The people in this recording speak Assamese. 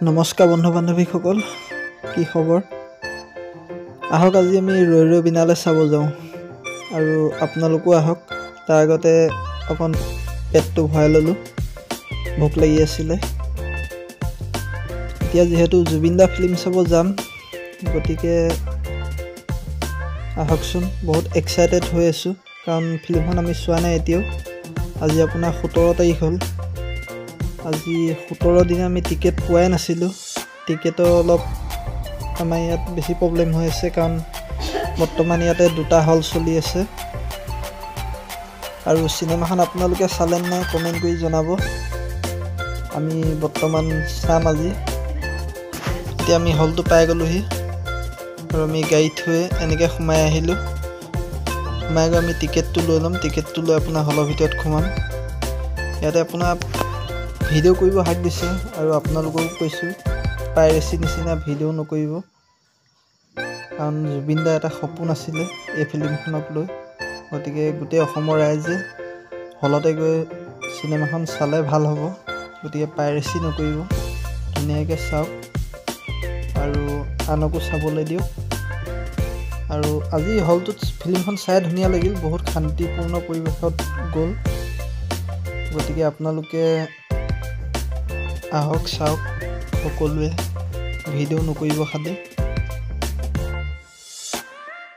নমস্কাৰ বন্ধু বান্ধৱীসকল, কি খবৰ? আহক আজি আমি ৰৈ ৰৈ বিনালে চাব যাওঁ আৰু আপোনালোকো আহক। তাৰ আগতে অকণ পেটটো ভৰাই ল'লোঁ, ভোক লাগি আছিলে। এতিয়া যিহেতু জুবিন দা ফিল্ম চাব যাম, গতিকে আহকচোন। বহুত এক্সাইটেড হৈ আছোঁ কাৰণ ফিল্মখন আমি চোৱা নাই এতিয়াও। আজি আপোনাৰ 17 তাৰিখ হ'ল। আজি 17 দিন আমি টিকেট পোৱাই নাছিলোঁ। টিকেটৰ অলপ আমাৰ ইয়াত বেছি প্ৰব্লেম হৈ আছে কাৰণ বৰ্তমান ইয়াতে 2টা হল চলি আছে। আৰু চিনেমাখন আপোনালোকে চালে নাই কমেণ্ট কৰি জনাব। আমি বৰ্তমান চাম আজি। এতিয়া আমি হলটো পাই গ'লোহি আৰু আমি গাড়ীত থৈ এনেকৈ সোমাই আহিলোঁ। সোমাই গৈ আমি টিকেটটো লৈ ল'ম। টিকেটটো লৈ আপোনাৰ হলৰ ভিতৰত সোমাম। ইয়াতে আপোনাৰ ভিডিঅ' কৰিব হাক দিছে আৰু আপোনালোককো কৈছোঁ, পাইৰেচি নিচিনা ভিডিঅ' নকৰিব। কাৰণ জুবিন দাৰ এটা সপোন আছিলে এই ফিল্মখনক লৈ। গতিকে গোটেই অসমৰ ৰাইজে হলতে গৈ চিনেমাখন চালে ভাল হ'ব। গতিকে পাইৰেচি নকৰিব, ধুনীয়াকৈ চাওক আৰু আনকো চাবলৈ দিয়ক। আৰু আজি হলটোত ফিল্মখন চাই ধুনীয়া লাগিল, বহুত শান্তিপূৰ্ণ পৰিৱেশত গ'ল। গতিকে আপোনালোকে আহক, চাওক। সকলোৱে ভিডিঅ' নকৰিব খালি।